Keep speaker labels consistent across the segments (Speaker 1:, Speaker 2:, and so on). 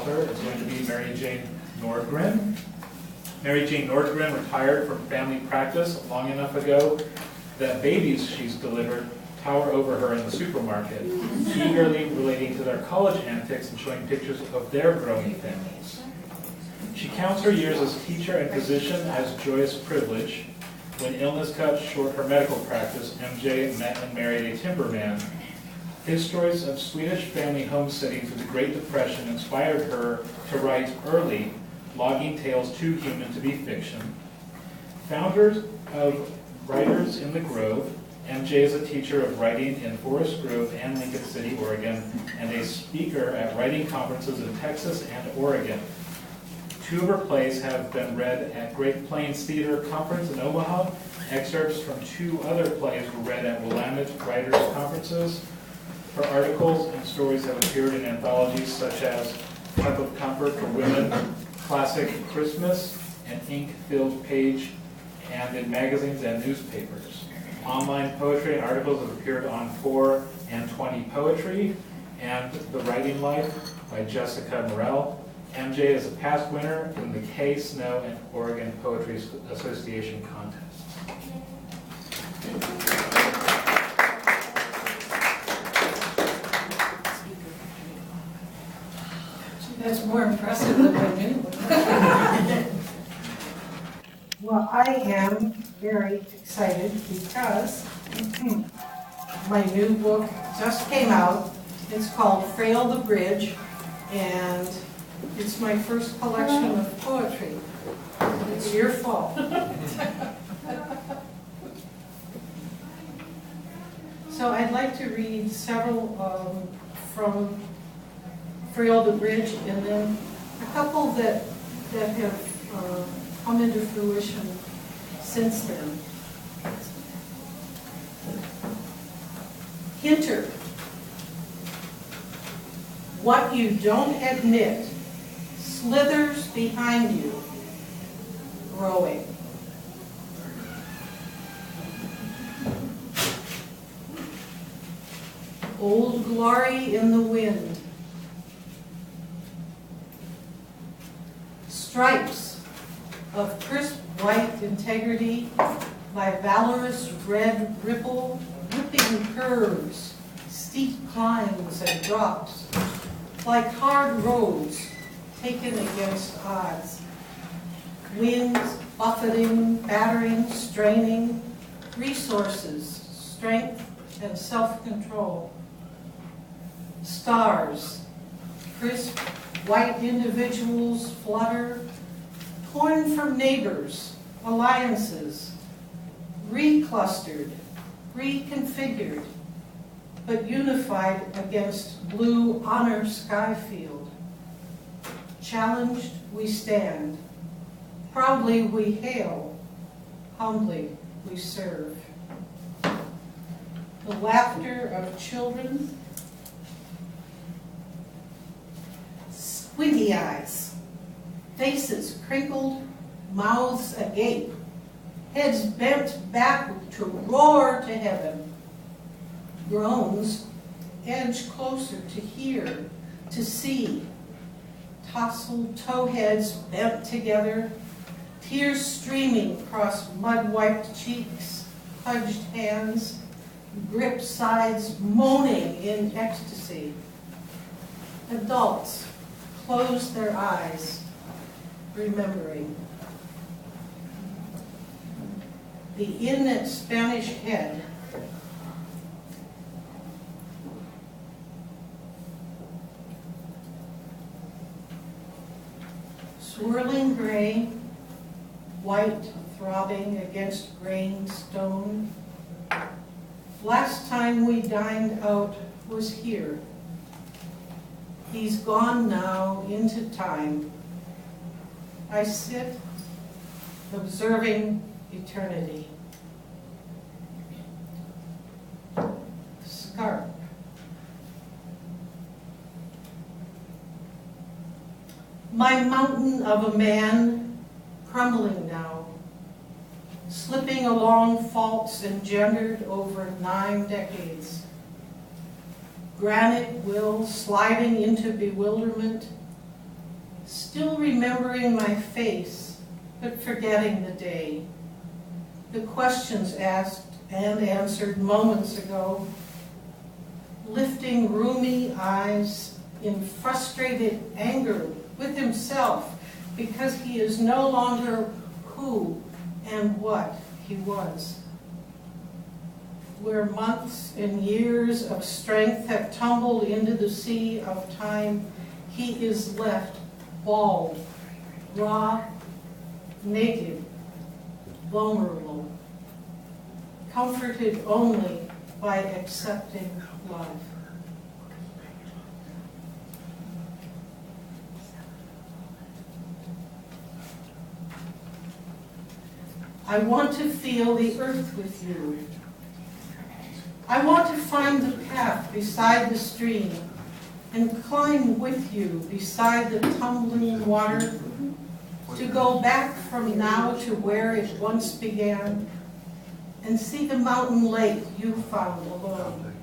Speaker 1: author is going to be Mary Jane Nordgren. Mary Jane Nordgren retired from family practice long enough ago that babies she's delivered tower over her in the supermarket, eagerly relating to their college antics and showing pictures of their growing families. She counts her years as teacher and physician as joyous privilege. When illness cut short her medical practice, MJ met and married a timberman. His stories of Swedish family homesteading through the Great Depression inspired her to write early, logging tales too human to be fiction. Founder of Writers in the Grove, MJ is a teacher of writing in Forest Grove and Lincoln City, Oregon, and a speaker at writing conferences in Texas and Oregon. Two of her plays have been read at Great Plains Theater Conference in Omaha. Excerpts from two other plays were read at Willamette Writers Conferences. Her articles and stories have appeared in anthologies such as Cup of Comfort for Women, Classic Christmas, and Ink-Filled Page, and in magazines and newspapers. Online poetry and articles have appeared on 4 and 20 Poetry and The Writing Life by Jessica Morell. MJ is a past winner in the K. Snow and Oregon Poetry Association contest.
Speaker 2: That's more impressive than I knew. Well, I am very excited because my new book just came out. It's called FRAIL the Bridge, and it's my first collection of poetry. It's your fault. So I'd like to read several from FRAIL the Bridge, and then a couple that have come into fruition since then. Hinter. What you don't admit slithers behind you, growing. Old glory in the wind. Stripes of crisp white integrity by valorous red ripple, whipping curves, steep climbs and drops, like hard roads taken against odds. Winds buffeting, battering, straining, resources, strength, and self-control. Stars, crisp, white individuals flutter, torn from neighbors, alliances, reclustered, reconfigured, but unified against blue honor sky field. Challenged we stand, proudly we hail, humbly we serve. The laughter of children, squinty eyes, faces crinkled, mouths agape, heads bent back to roar to heaven. Groans edge closer to hear, to see. Tousled toe heads bent together, tears streaming across mud-wiped cheeks, pudged hands, grip sides moaning in ecstasy. Adults close their eyes, remembering. The inn at Spanish Head. Swirling gray, white throbbing against grained stone. Last time we dined out was here. He's gone now into time. I sit observing eternity. Scarp. My mountain of a man crumbling now, slipping along faults engendered over 9 decades. Granite will sliding into bewilderment, still remembering my face, but forgetting the day. The questions asked and answered moments ago, lifting roomy eyes in frustrated anger with himself because he is no longer who and what he was. Where months and years of strength have tumbled into the sea of time, he is left bald, raw, naked, vulnerable, comforted only by accepting love. I want to feel the earth with you. I want to find the path beside the stream and climb with you beside the tumbling water, to go back from now to where it once began and see the mountain lake you found alone.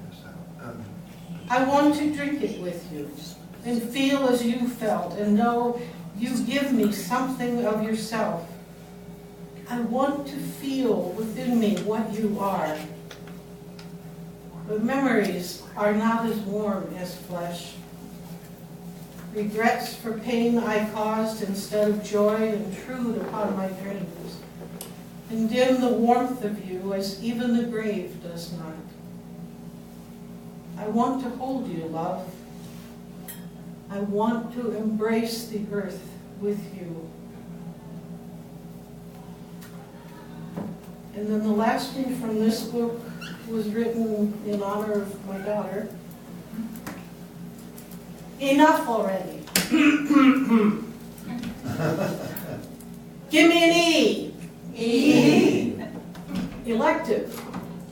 Speaker 2: I want to drink it with you and feel as you felt and know you give me something of yourself. I want to feel within me what you are. But memories are not as warm as flesh. Regrets for pain I caused instead of joy intrude upon my dreams, and dim the warmth of you as even the grave does not. I want to hold you, love. I want to embrace the earth with you. And then the last one from this book was written in honor of my daughter. Enough already. Give me an E. E. Elective.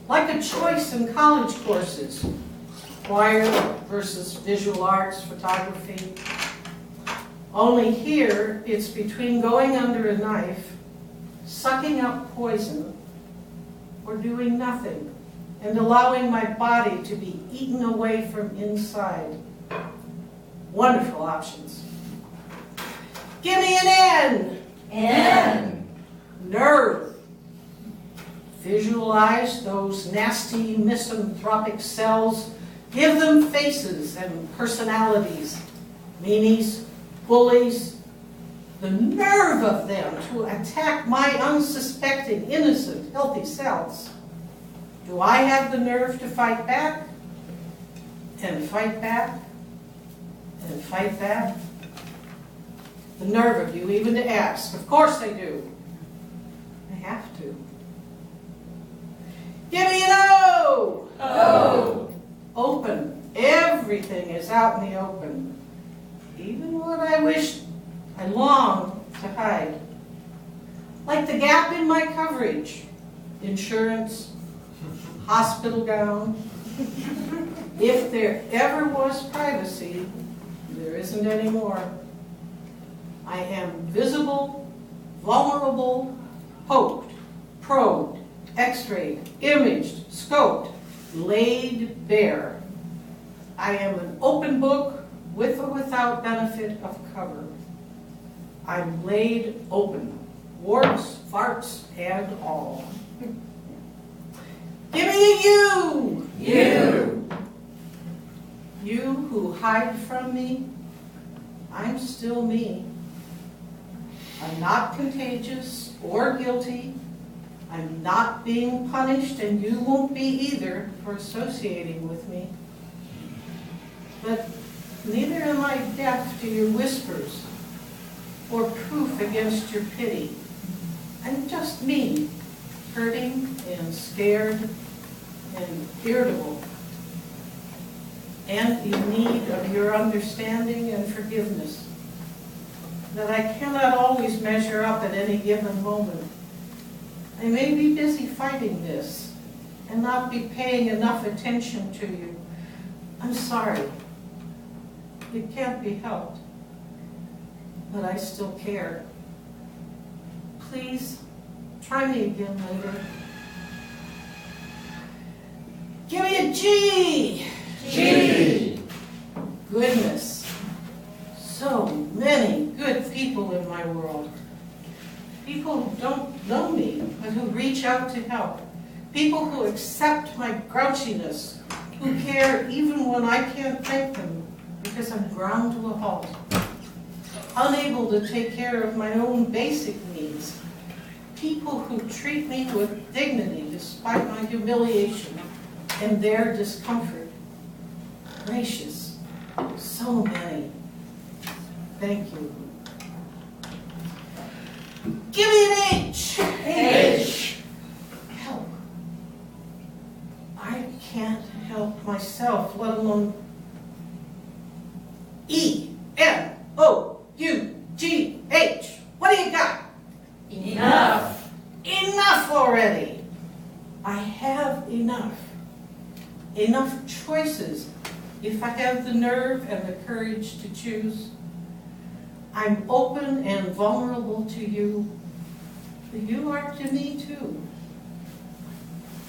Speaker 2: Like a choice in college courses. Choir versus visual arts, photography. Only here, it's between going under a knife, sucking up poison, or doing nothing, and allowing my body to be eaten away from inside. Wonderful options. Give me an N.
Speaker 3: N.
Speaker 2: Nerve. Visualize those nasty misanthropic cells. Give them faces and personalities. Meanies, bullies. The nerve of them to attack my unsuspecting, innocent, healthy cells. Do I have the nerve to fight back? And fight back? And fight back? The nerve of you even to ask. Of course I do. I have to. Give me an O!
Speaker 3: O.
Speaker 2: Open. Everything is out in the open. Even what I wish, I long to hide. Like the gap in my coverage. Insurance, hospital gown. If there ever was privacy, there isn't anymore. I am visible, vulnerable, poked, probed, x-rayed, imaged, scoped, laid bare. I am an open book with or without benefit of cover. I'm laid open, warts, farts, and all. Give me a U!
Speaker 3: U.
Speaker 2: You who hide from me, I'm still me. I'm not contagious or guilty. I'm not being punished, and you won't be either for associating with me. But neither am I deaf to your whispers or proof against your pity. I'm just me, hurting and scared and irritable, and in need of your understanding and forgiveness, that I cannot always measure up at any given moment. I may be busy fighting this and not be paying enough attention to you. I'm sorry. It can't be helped, but I still care. Please, try me again later. Give me a G!
Speaker 3: G.
Speaker 2: Goodness. So many many good people in my world. People who don't know me, but who reach out to help. People who accept my grouchiness, who care even when I can't thank them because I'm ground to a halt. Unable to take care of my own basic needs. People who treat me with dignity despite my humiliation and their discomfort. Gracious, so many. Thank you. Give me an H.
Speaker 3: H.
Speaker 2: Help. I can't help myself, let alone E-N-O-U-G-H. What do you got?
Speaker 3: Enough.
Speaker 2: Enough already. I have enough. Enough choices if I have the nerve and the courage to choose. I'm open and vulnerable to you. You are to me too.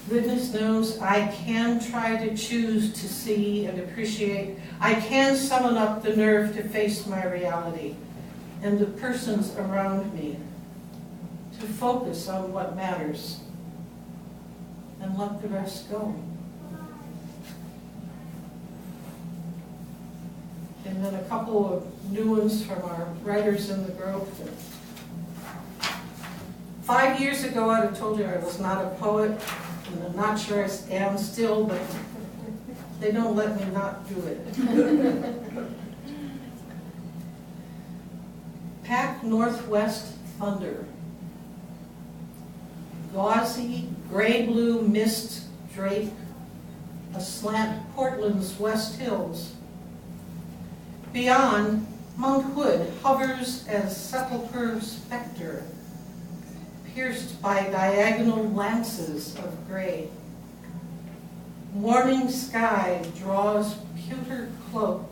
Speaker 2: Goodness knows I can try to choose to see and appreciate. I can summon up the nerve to face my reality and the persons around me, to focus on what matters and let the rest go. And then a couple of new ones from our writers in the group. 5 years ago, I'd have told you I was not a poet, and I'm not sure I am still, but they don't let me not do it. Pack Northwest Thunder. Gauzy, gray-blue mist drape aslant Portland's West Hills. Beyond, Mount Hood hovers as sepulchre specter, pierced by diagonal lances of gray. Morning sky draws pewter cloak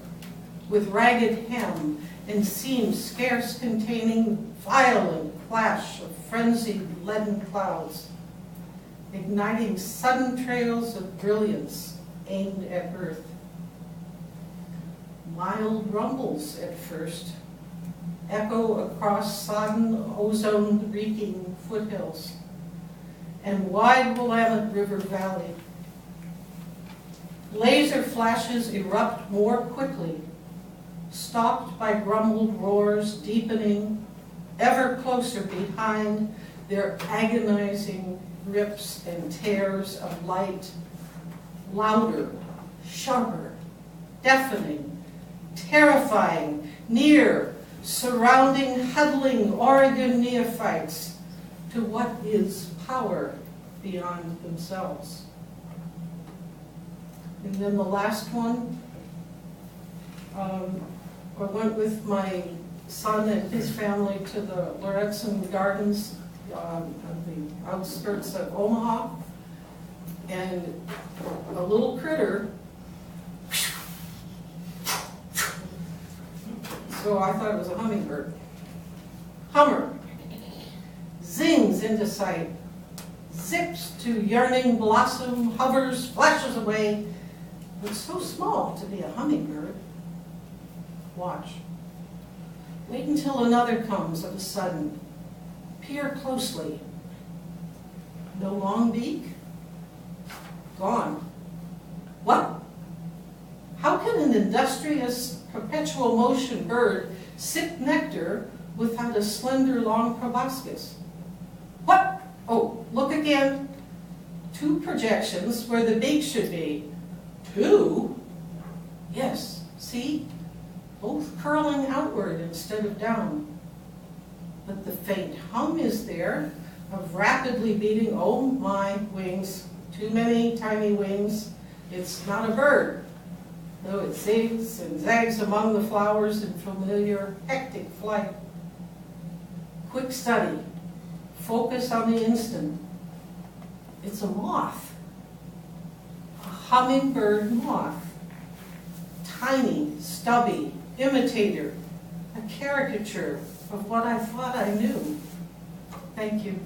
Speaker 2: with ragged hem and seams scarce containing violent flash of frenzied leaden clouds, igniting sudden trails of brilliance aimed at earth. Mild rumbles at first echo across sodden, ozone-reeking foothills and wide Willamette River Valley. Laser flashes erupt more quickly, stopped by grumbled roars deepening, ever closer behind their agonizing rips and tears of light, louder, sharper, deafening, terrifying, near, surrounding, huddling Oregon neophytes to what is power beyond themselves. And then the last one, I went with my son and his family to the Laurettson Gardens on the outskirts of Omaha, and a little critter, so I thought it was a hummingbird. Hummer zings into sight, zips to yearning blossom, hovers, flashes away. It's so small to be a hummingbird. Watch. Wait until another comes of a sudden. Peer closely. No long beak? Gone. What? How can an industrious, perpetual motion bird sip nectar without a slender, long proboscis? What? Oh, look again. 2 projections where the beak should be. 2? Yes, see? Both curling outward instead of down. But the faint hum is there of rapidly beating, oh my, wings. Too many tiny wings. It's not a bird, though it zigs and zags among the flowers in familiar, hectic flight. Quick study. Focus on the instant. It's a moth. A hummingbird moth. Tiny, stubby, imitator, a caricature of what I thought I knew. Thank you.